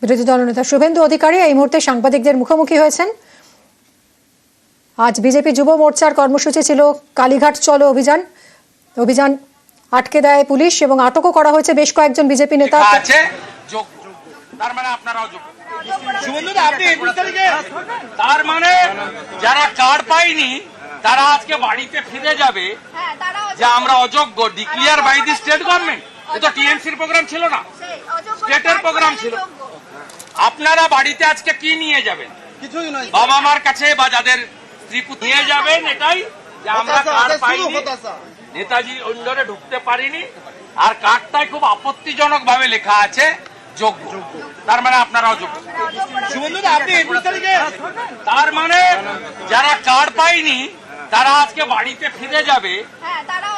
বিরোধী দলনেতা শুভেন্দু অধিকারী এই মুহূর্তে সাংবাদিকদের মুখোমুখি হয়েছেন। আজ বিজেপি যুব মোর্চার কর্মসূচি ছিল কালীঘাট চলো অভিযান আটকে দেয় পুলিশ এবং আটকও করা হয়েছে বেশ কয়েকজন বিজেপি নেতা। তার মানে আপনারাও যোগ্য। শুভেন্দু দা, আপনি 21 তারিখে তার মানে যারা কার্ড পায়নি তারা আজকে বাড়িতে ফিরে যাবে যে আমরা অযোগ্য, declare by the state government. এটা টিএমসির প্রোগ্রাম ছিল না, স্টেটের প্রোগ্রাম ছিল। আপনারা বাড়িতে আজকে কি নিয়ে যাবেন? কিছুই নয়, বাবা মার কাছে বা যাদের স্ত্রী নিয়ে যাবেন এটাই যে আমরা কার্ড পাইনি, নেতাজি অন্দরে ঢুকতে পারিনি, আর কার্ডটাই খুব আপত্তিজনক ভাবে লেখা আছে যোগ্য। তার মানে আপনারাও যোগ্য। শুভেন্দু দা, আপনি 21 তারিখে তার মানে যারা কার্ড পায়নি তারা আজকে বাড়িতে ফিরে যাবে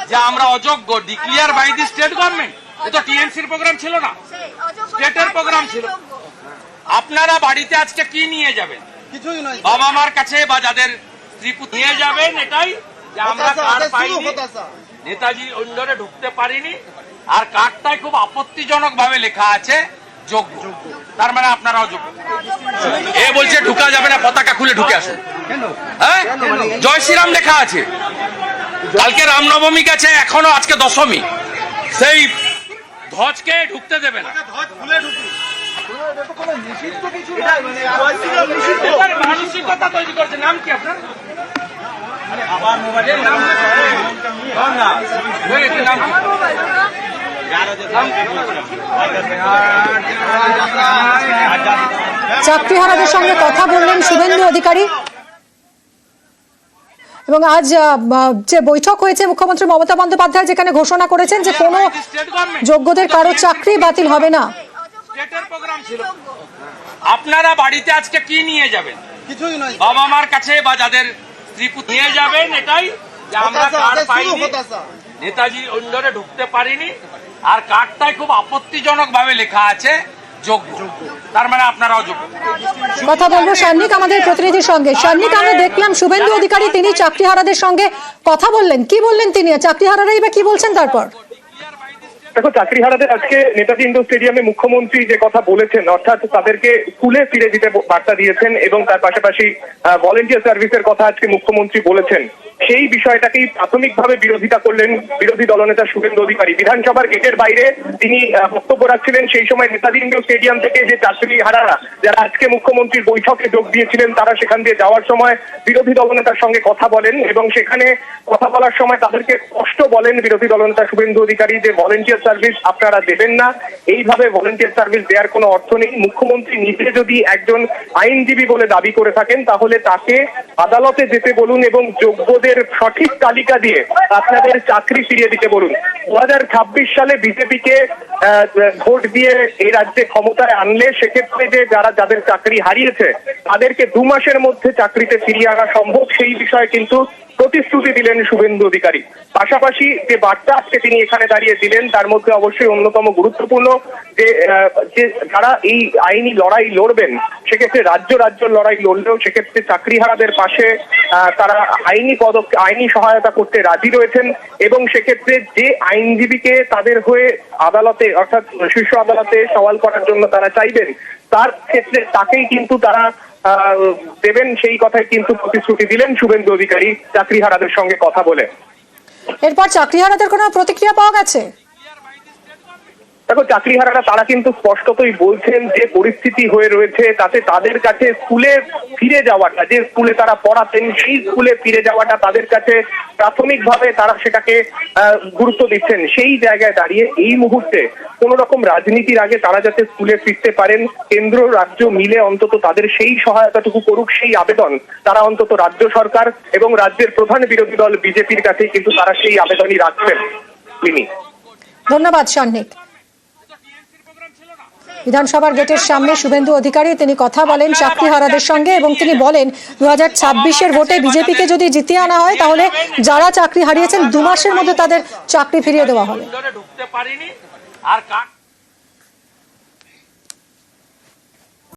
যে আমরা অযোগ্য, declare by the state government. এটা টিএমসির প্রোগ্রাম ছিল না, স্টেটের প্রোগ্রাম ছিল। আপনারা বাড়িতে আজকে কি নিয়ে যাবেন? কিছুই নয়, বাবা মার কাছে বা যাদের স্ত্রী নিয়ে যাবেন এটাই যে আমরা কার্ড পাইনি, নেতাজি অন্দরে ঢুকতে পারিনি, আর কার্ডটাই খুব আপত্তিজনক ভাবে লেখা আছে যোগ্য। তার মানে আপনারাও যোগ্য। এ বলছে ঢুকা যাবে না, পতাকা খুলে ঢুকে আসুন। হ্যাঁ, জয় শ্রীরাম লেখা আছে। কালকে রামনবমী গেছে, এখনো আজকে দশমী, সেই ধ্বজকে ঢুকতে দেবে না। মানসিকতা তৈরি করছে। নাম কি আপনার? চাকরিহারাদের সঙ্গে কথা বললেন শুভেন্দু অধিকারী। এবং আজ যে বৈঠক হয়েছে মুখ্যমন্ত্রী মমতা বন্দ্যোপাধ্যায় যেখানে ঘোষণা করেছেন যে কোনো যোগ্যদের কারো চাকরি বাতিল হবে না। আপনারা বাড়িতে আজকে কি নিয়ে যাবেন? কিছুই নয়, বাবা মার কাছে বা যাদের স্ত্রী নিয়ে যাবেন এটাই যে আমরা কার্ড পাইনি, নেতাজি অন্দরে ঢুকতে পারিনি, আর কার্ডটাই খুব আপত্তিজনক ভাবে লেখা আছে যোগ্য। তার মানে আপনারাও যোগ্য। কথা বলবো সান্নিক আমাদের প্রতিনিধির সঙ্গে। সান্নিক, আমরা দেখলাম শুভেন্দু অধিকারী তিনি চাকরিহারাদের সঙ্গে কথা বললেন, কি বললেন তিনি? চাকরিহারারাই বা কি বলছেন তারপর? দেখো, চাকরিহারাদের আজকে নেতাজি ইন্ডোর স্টেডিয়ামে মুখ্যমন্ত্রী যে কথা বলেছেন, অর্থাৎ তাদেরকে স্কুলে ফিরে যেতে বার্তা দিয়েছেন এবং তার পাশাপাশি ভলেন্টিয়ার সার্ভিসের কথা আজকে মুখ্যমন্ত্রী বলেছেন। সেই বিষয়টাকেই প্রাথমিকভাবে বিরোধিতা করলেন বিরোধী দলনেতা শুভেন্দু অধিকারী। বিধানসভার গেটের বাইরে তিনি বক্তব্য রাখছিলেন। সেই সময় নেতাজি ইন্ডোর স্টেডিয়াম থেকে যে চাকরিহারারা যারা আজকে মুখ্যমন্ত্রীর বৈঠকে যোগ দিয়েছিলেন তারা সেখান দিয়ে যাওয়ার সময় বিরোধী দলনেতার সঙ্গে কথা বলেন এবং সেখানে কথা বলার সময় তাদেরকে স্পষ্ট বলেন বিরোধী দলনেতা শুভেন্দু অধিকারী যে ভলেন্টিয়ার সার্ভিস আপনারা দেবেন না, এইভাবে ভলেন্টিয়ার সার্ভিস দেওয়ার কোনো অর্থ নেই। মুখ্যমন্ত্রী নিজে যদি একজন আইনজীবী বলে দাবি করে থাকেন তাহলে তাকে আদালতে যেতে বলুন এবং যোগ্যদের সঠিক তালিকা দিয়ে আপনাদের চাকরি ফিরিয়ে দিতে বলুন। 2026 সালে বিজেপিকে ভোট দিয়ে এই রাজ্যে ক্ষমতায় আনলে সেক্ষেত্রে যে যাদের চাকরি হারিয়েছে তাদেরকে 2 মাসের মধ্যে চাকরিতে ফিরিয়ে আনা সম্ভব, সেই বিষয়ে কিন্তু প্রতিশ্রুতি দিলেন শুভেন্দু অধিকারী। পাশাপাশি যে বার্তা আজকে তিনি এখানে দাঁড়িয়ে দিলেন তার মধ্যে অবশ্যই অন্যতম গুরুত্বপূর্ণ যে যারা এই আইনি লড়াই লড়বেন সেক্ষেত্রে রাজ্য লড়াই লড়লেও সেক্ষেত্রে চাকরিহারাদের পাশে তারা আইনি সহায়তা করতে রাজি রয়েছেন এবং সেক্ষেত্রে যে আইনজীবীকে তাদের হয়ে আদালতে অর্থাৎ শীর্ষ আদালতে সওয়াল করার জন্য তারা চাইবেন তার ক্ষেত্রে তাকেই কিন্তু তারা দেবেন, সেই কথাই কিন্তু প্রতিশ্রুতি দিলেন শুভেন্দু অধিকারী চাকরিহারাদের সঙ্গে কথা বলে। এরপর চাকরিহারাদের কোনো প্রতিক্রিয়া পাওয়া গেছে? দেখো, চাকরিহারারা তারা কিন্তু স্পষ্টতই বলছেন যে পরিস্থিতি হয়ে রয়েছে তাতে তাদের কাছে স্কুলে ফিরে যাওয়াটা, যে স্কুলে তারা পড়াতেন সেই স্কুলে ফিরে যাওয়াটা তাদের কাছে প্রাথমিকভাবে তারা সেটাকে গুরুত্ব দিচ্ছেন। সেই জায়গায় দাঁড়িয়ে এই মুহূর্তে কোন রকম রাজনীতির আগে তারা যাতে স্কুলে ফিরতে পারেন, কেন্দ্র রাজ্য মিলে অন্তত তাদের সেই সহায়তাটুকু করুক, সেই আবেদন তারা অন্তত রাজ্য সরকার এবং রাজ্যের প্রধান বিরোধী দল বিজেপির কাছে কিন্তু তারা সেই আবেদনই রাখবেন। ধন্যবাদ সান্নিক। বিধানসভার গেটের সামনে শুভেন্দু অধিকারী তিনি কথা বলেন চাকরিহারাদের সঙ্গে এবং তিনি বলেন 2026-এর ভোটে বিজেপিকে যদি জিতিয়ে আনা হয় তাহলে যারা চাকরি হারিয়েছেন 2 মাসের মধ্যে তাদের চাকরি ফিরিয়ে দেওয়া হবে।